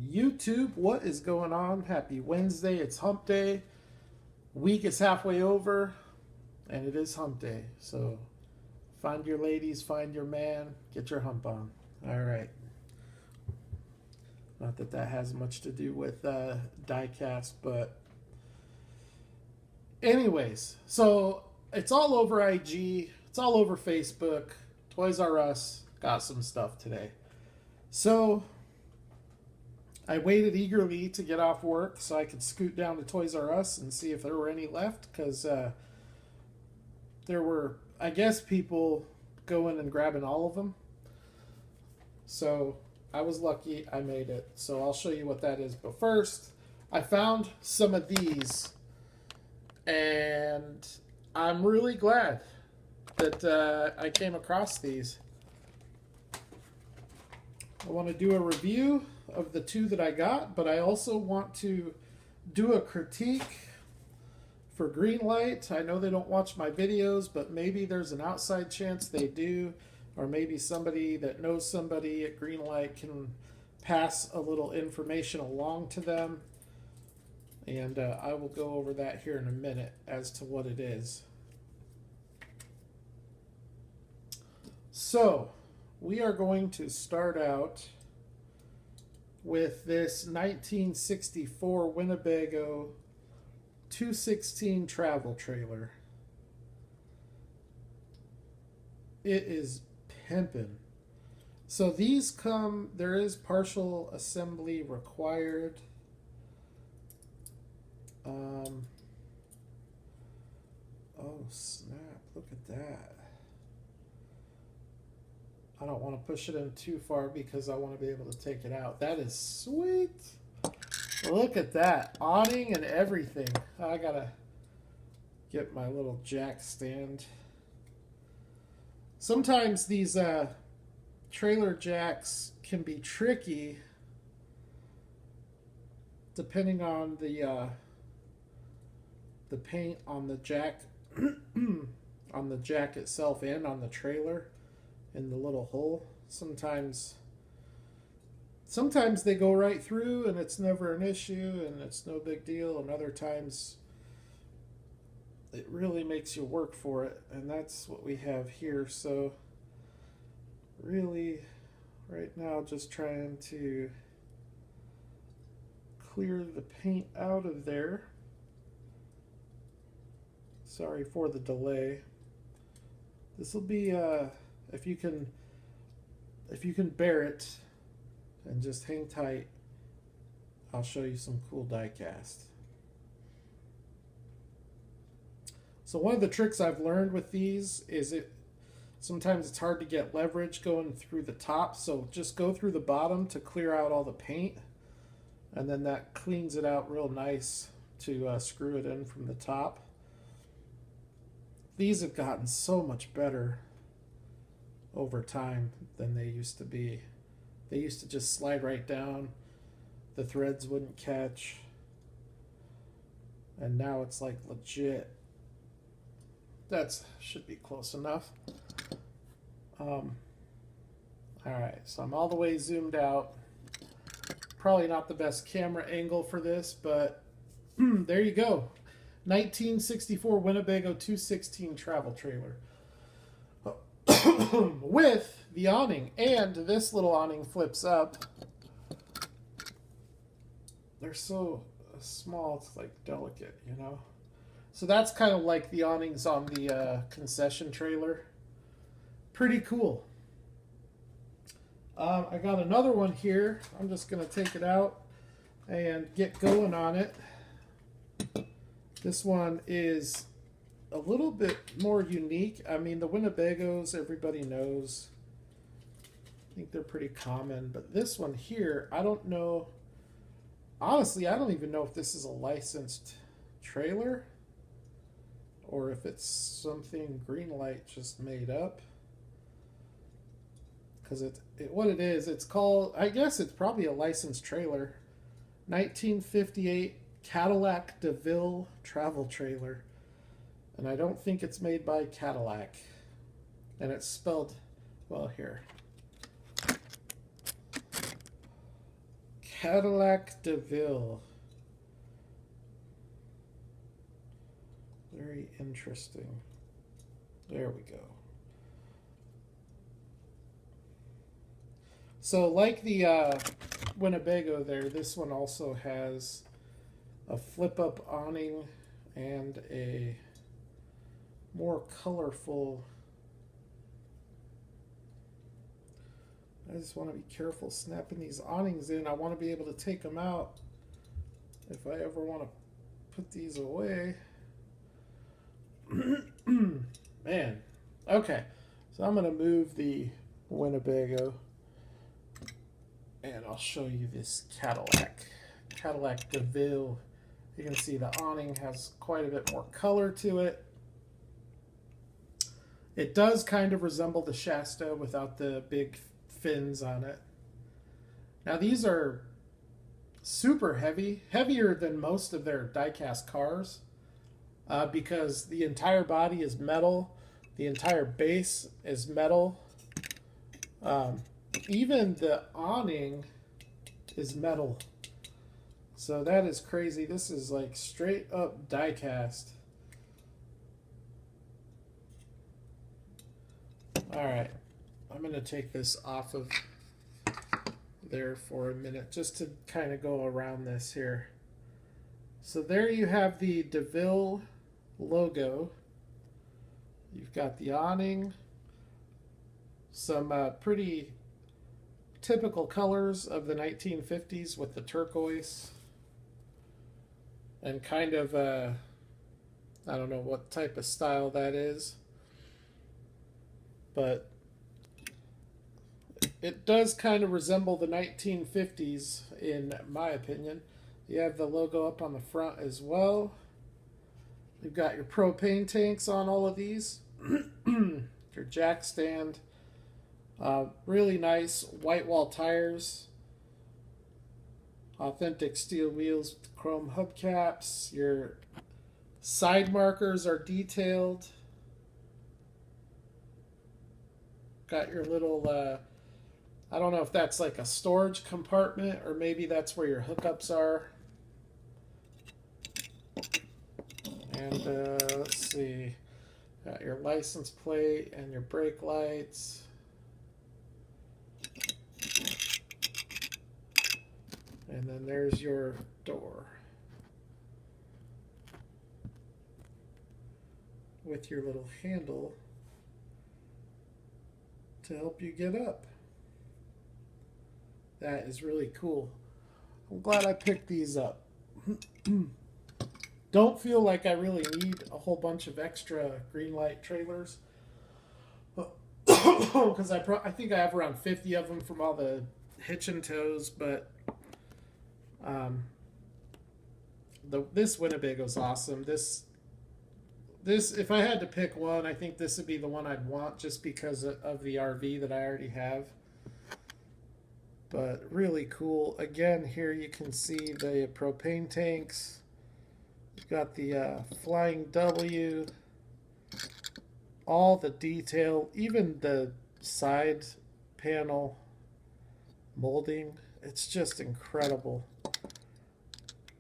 YouTube, what is going on? Happy Wednesday. It's hump day. Week is halfway over, and it is hump day. So find your ladies, find your man, get your hump on. All right. Not that that has much to do with diecast, but anyways, so it's all over IG, it's all over Facebook. Toys R Us got some stuff today. So I waited eagerly to get off work so I could scoot down to Toys R Us and see if there were any left, because there were, I guess, people going and grabbing all of them. So I was lucky I made it. So I'll show you what that is. But first, I found some of these, and I'm really glad that I came across these. I want to do a review of the two that I got, but I also want to do a critique for Greenlight. I know they don't watch my videos, but maybe there's an outside chance they do, or maybe somebody that knows somebody at Greenlight can pass a little information along to them. And I will go over that here in a minute as to what it is. So, we are going to start out with this 1964 Winnebago 216 travel trailer. It is pimpin'. So these come, there is partial assembly required. Oh snap, look at that. I don't want to push it in too far because I want to be able to take it out. That is sweet. Look at that. Awning and everything. I gotta get my little jack stand. Sometimes these trailer jacks can be tricky depending on the paint on the jack on the jack itself and on the trailer in the little hole. Sometimes they go right through and it's never an issue and it's no big deal, and other times it really makes you work for it, and that's what we have here. So really right now just trying to clear the paint out of there. Sorry for the delay. This will be if you can bear it and just hang tight, I'll show you some cool die cast. So one of the tricks I've learned with these is sometimes it's hard to get leverage going through the top, so just go through the bottom to clear out all the paint, and then that cleans it out real nice to screw it in from the top. These have gotten so much better over time than they used to be. They used to just slide right down, the threads wouldn't catch, and now it's like legit. That should be close enough. Alright, so I'm all the way zoomed out. Probably not the best camera angle for this, but there you go. 1964 Winnebago 216 travel trailer. With the awning, and this little awning flips up. They're so small, it's like delicate, you know. So that's kind of like the awnings on the concession trailer. Pretty cool. I got another one here. I'm just going to take it out and get going on it. This one is a little bit more unique. I mean, the Winnebagos, everybody knows. I think they're pretty common. But this one here, I don't know. Honestly, I don't even know if this is a licensed trailer or if it's something Greenlight just made up. Because what it is, it's called, I guess it's probably a licensed trailer. 1958 Cadillac DeVille travel trailer. And I don't think it's made by Cadillac. And it's spelled, well, here. Cadillac DeVille. Very interesting. There we go. So like the Winnebago there, this one also has a flip-up awning and a more colorful... I just want to be careful snapping these awnings in. I want to be able to take them out if I ever want to put these away. Man. Okay. So I'm going to move the Winnebago and I'll show you this Cadillac. Cadillac DeVille. You can see the awning has quite a bit more color to it. It does kind of resemble the Shasta without the big fins on it. Now these are super heavy, heavier than most of their die-cast cars, because the entire body is metal, the entire base is metal, even the awning is metal. So that is crazy. This is like straight up die-cast. All right. I'm going to take this off of there for a minute just to kind of go around this here. So there you have the DeVille logo. You've got the awning, some pretty typical colors of the 1950s with the turquoise and kind of I don't know what type of style that is, but it does kind of resemble the 1950s in my opinion. You have the logo up on the front as well. You've got your propane tanks on all of these. Your jack stand. Really nice white wall tires. Authentic steel wheels with chrome hubcaps. Your side markers are detailed. Got your little... I don't know if that's like a storage compartment or maybe that's where your hookups are. And let's see, got your license plate and your brake lights. And then there's your door with your little handle to help you get up. That is really cool. I'm glad I picked these up. Don't feel like I really need a whole bunch of extra Greenlight trailers. Because I think I have around 50 of them from all the hitch and tows, but this Winnebago's awesome. This if I had to pick one, I think this would be the one I'd want just because of the RV that I already have. But really cool. Again, here you can see the propane tanks. You've got the Flying W. All the detail, even the side panel molding. It's just incredible.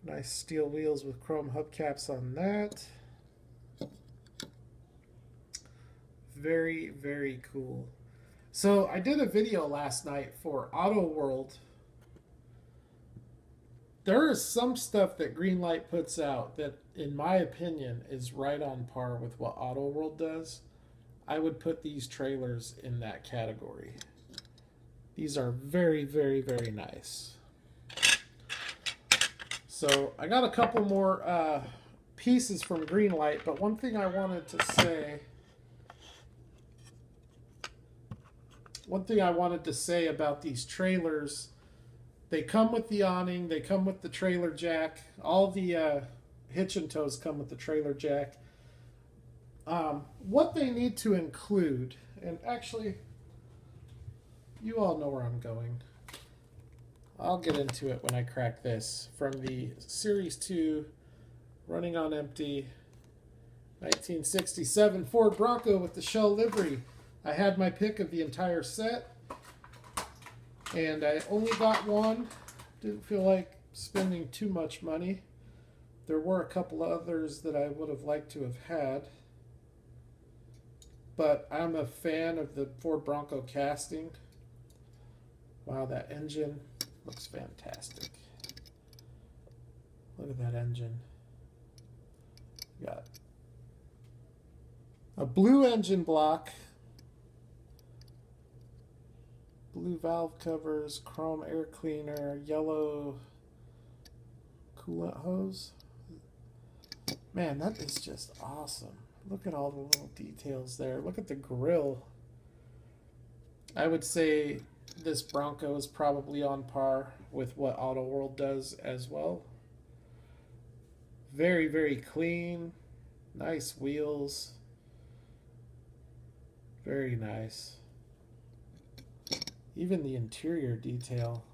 Nice steel wheels with chrome hubcaps on that. Very, very cool. So I did a video last night for Auto World. There is some stuff that Greenlight puts out that, in my opinion, is right on par with what Auto World does. I would put these trailers in that category. These are very, very, very nice. So I got a couple more pieces from Greenlight, but one thing I wanted to say... One thing I wanted to say about these trailers, they come with the awning, they come with the trailer jack, all the hitch and tows come with the trailer jack. What they need to include, and actually, you all know where I'm going. I'll get into it when I crack this. From the Series 2, running on empty, 1967 Ford Bronco with the shell livery. I had my pick of the entire set, and I only got one, Didn't feel like spending too much money. There were a couple others that I would have liked to have had. But I'm a fan of the Ford Bronco casting. Wow, that engine looks fantastic. Look at that engine. Got a blue engine block, blue valve covers, chrome air cleaner, yellow coolant hose. Man, that is just awesome. Look at all the little details there. Look at the grill. I would say this Bronco is probably on par with what Auto World does as well. Very, very clean. Nice wheels. Very nice. Even the interior detail.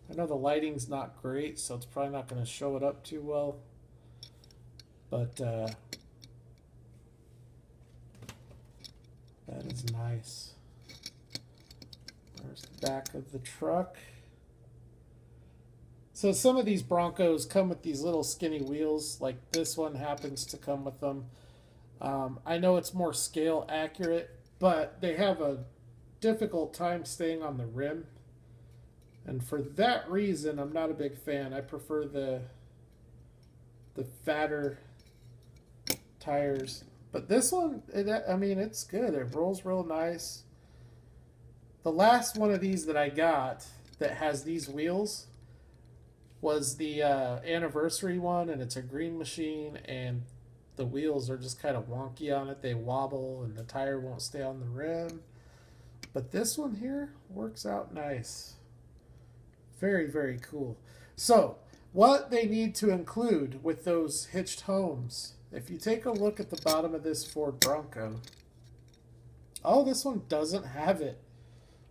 I know the lighting's not great, so it's probably not going to show it up too well. But that is nice. There's the back of the truck. So some of these Broncos come with these little skinny wheels, like this one happens to come with them. I know it's more scale accurate, but they have a difficult time staying on the rim. And for that reason, I'm not a big fan. I prefer the fatter tires. But this one, I mean, it's good. It rolls real nice. The last one of these that I got that has these wheels was the anniversary one, and it's a green machine, and the wheels are just kind of wonky on it. They wobble, and the tire won't stay on the rim. But this one here works out nice. Very, very cool. So, what they need to include with those hitched homes, if you take a look at the bottom of this Ford Bronco, oh, this one doesn't have it.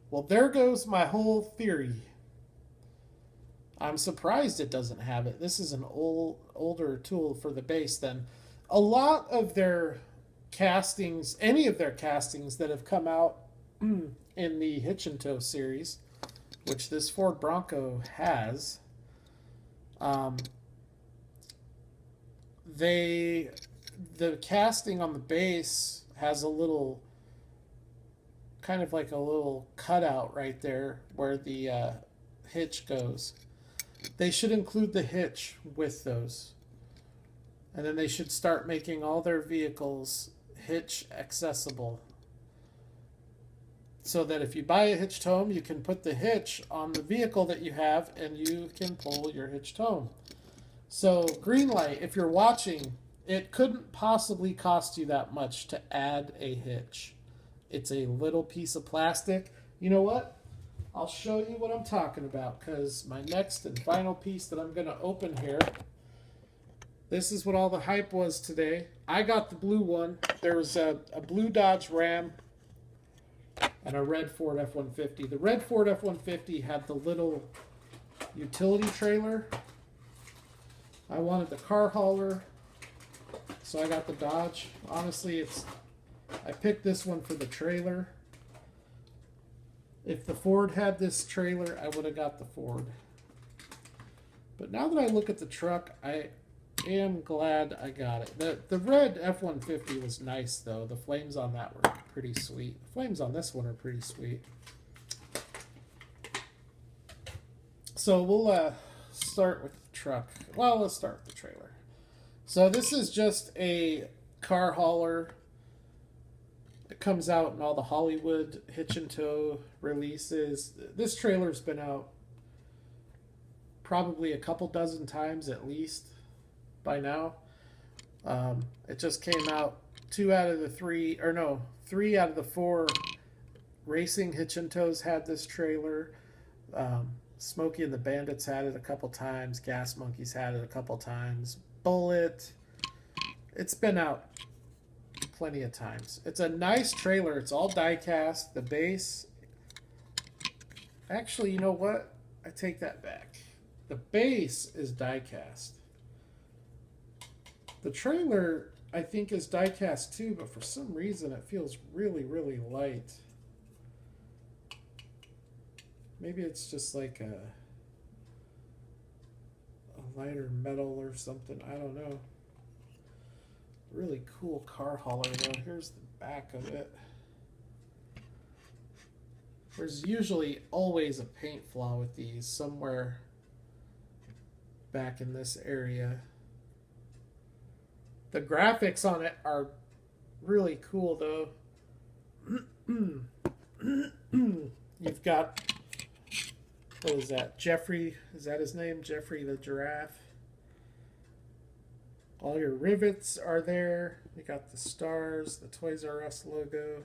Well, there goes my whole theory. I'm surprised it doesn't have it. This is an older tool for the base then. A lot of their castings, any of their castings that have come out in the Hitch and Tow series, which this Ford Bronco has, the casting on the base has a little, kind of like a little cutout right there where the hitch goes. They should include the hitch with those. And then they should start making all their vehicles hitch accessible. So that if you buy a hitched home, you can put the hitch on the vehicle that you have and you can pull your hitched home. So Greenlight, if you're watching, it couldn't possibly cost you that much to add a hitch. It's a little piece of plastic. You know what? I'll show you what I'm talking about, because my next and final piece that I'm going to open here, this is what all the hype was today. I got the blue one. There was a blue Dodge Ram and a red Ford F-150. The red Ford F-150 had the little utility trailer. I wanted the car hauler, so I got the Dodge. Honestly, I picked this one for the trailer. If the Ford had this trailer, I would have got the Ford. But now that I look at the truck, I am glad I got it. The red F-150 was nice, though. The flames on that were pretty sweet. The flames on this one are pretty sweet. So we'll start with the truck. Well, let's start with the trailer. So this is just a car hauler. It comes out in all the Hollywood Hitch and Tow releases. This trailer's been out probably a couple dozen times at least by now. It just came out 3 out of the 4 racing Hitch and Tows had this trailer. Smokey and the Bandits had it a couple times. Gas Monkeys had it a couple times. Bullet. It's been out plenty of times. It's a nice trailer. It's all die cast. The base, actually, you know what? I take that back. The base is die cast. The trailer, I think, is die cast too, but for some reason it feels really, really light. Maybe it's just like lighter metal or something. I don't know. Really cool car hauler though. Here's the back of it. There's usually always a paint flaw with these somewhere back in this area. The graphics on it are really cool though. You've got, what is that? Jeffrey, is that his name? Jeffrey the giraffe. All your rivets are there. You got the stars, the Toys R Us logo.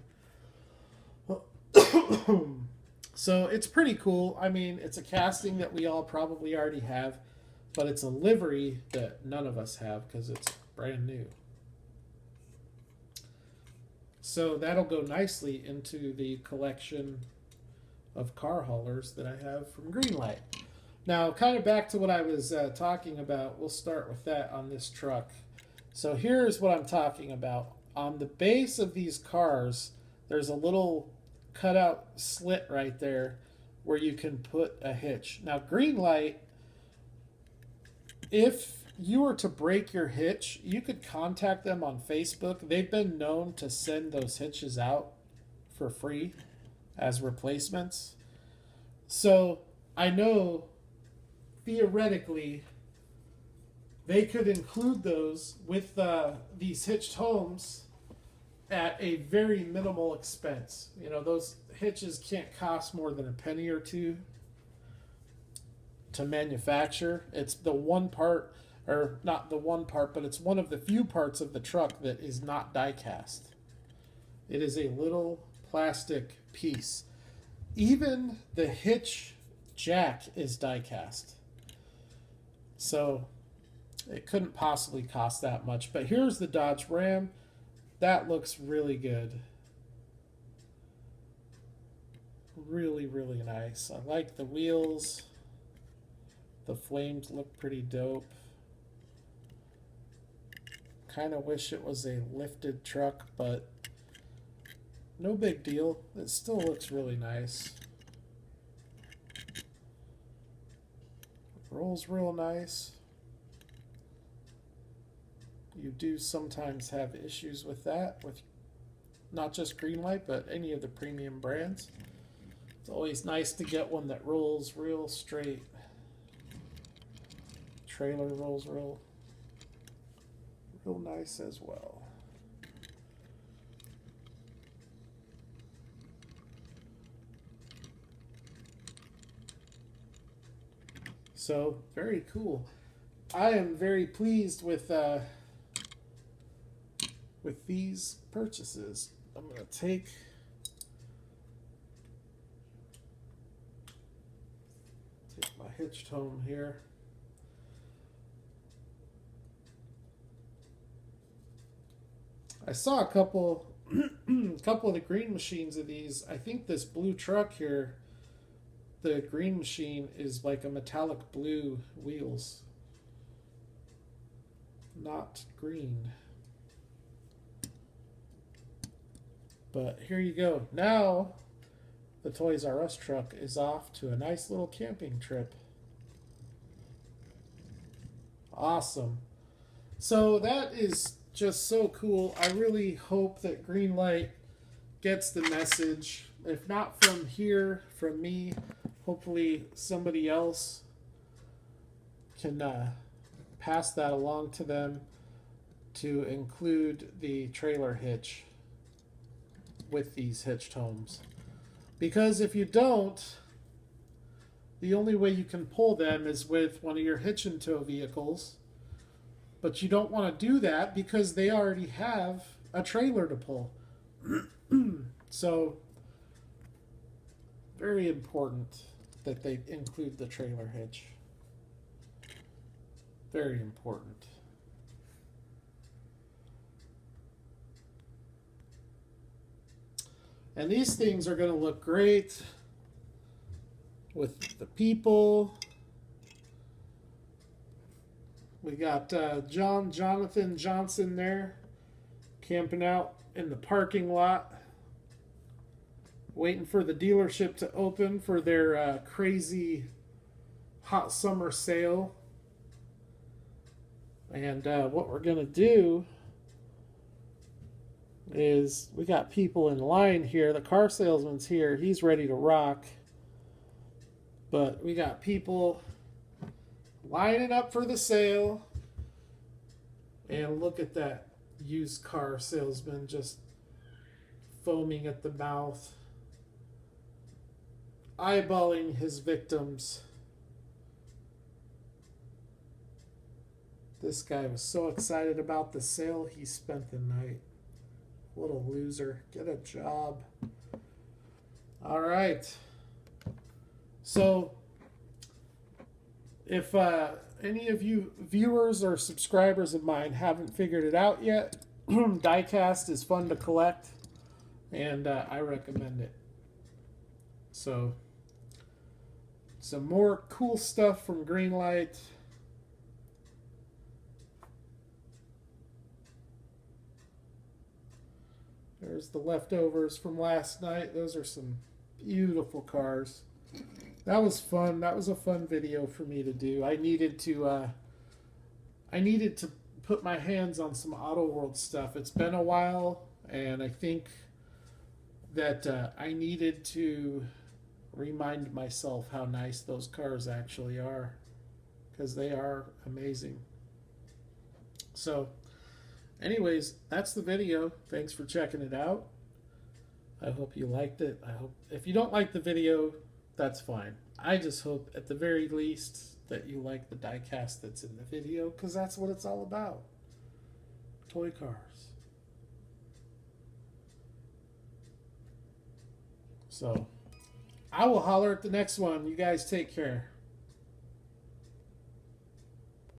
So it's pretty cool. I mean, it's a casting that we all probably already have, but it's a livery that none of us have because it's brand new. So that'll go nicely into the collection of car haulers that I have from Greenlight. Now, kind of back to what I was talking about, we'll start with that on this truck. So here's what I'm talking about. On the base of these cars, there's a little cutout slit right there where you can put a hitch. Now, Greenlight, if you were to break your hitch, you could contact them on Facebook. They've been known to send those hitches out for free as replacements. So I know theoretically they could include those with these hitched homes at a very minimal expense. You know, those hitches can't cost more than a penny or two to manufacture. It's the one part, or not the one part, but it's one of the few parts of the truck that is not die cast. It is a little plastic piece. Even the hitch jack is die cast. So it couldn't possibly cost that much. But here's the Dodge Ram. That looks really good. Really, really nice. I like the wheels. The flames look pretty dope. Kind of wish it was a lifted truck, but no big deal. It still looks really nice. Rolls real nice. You do sometimes have issues with that, with not just Greenlight, but any of the premium brands. It's always nice to get one that rolls real straight. Trailer rolls real nice as well. So, very cool. I am very pleased with these purchases. I'm going to take my hitched home here. I saw a couple of the green machines of these. I think this blue truck here, the green machine is like a metallic blue wheels, not green. But here you go. Now the Toys R Us truck is off to a nice little camping trip. Awesome. So that is just so cool. I really hope that Greenlight gets the message. If not from here, from me, hopefully somebody else can pass that along to them to include the trailer hitch with these hitched homes. Because if you don't, the only way you can pull them is with one of your hitch and tow vehicles. But you don't want to do that because they already have a trailer to pull. So, very important that they include the trailer hitch. Very important. And these things are going to look great with the people. We got Jonathan Johnson there camping out in the parking lot, waiting for the dealership to open for their crazy hot summer sale. And what we're going to do is we got people in line here. The car salesman's here. He's ready to rock. But we got people lining up for the sale. And look at that used car salesman just foaming at the mouth, eyeballing his victims. This guy was so excited about the sale, he spent the night. What a loser. Get a job. All right. So, if any of you viewers or subscribers of mine haven't figured it out yet, diecast is fun to collect, and I recommend it. So, some more cool stuff from Greenlight. There's the leftovers from last night. Those are some beautiful cars. That was fun. That was a fun video for me to do. I needed to put my hands on some Auto World stuff. It's been a while, and I think that I needed to remind myself how nice those cars actually are, because they are amazing. So, anyways, that's the video. Thanks for checking it out. I hope you liked it. I hope if you don't like the video, that's fine. I just hope at the very least that you like the diecast that's in the video, because that's what it's all about. Toy cars. So, I will holler at the next one. You guys take care.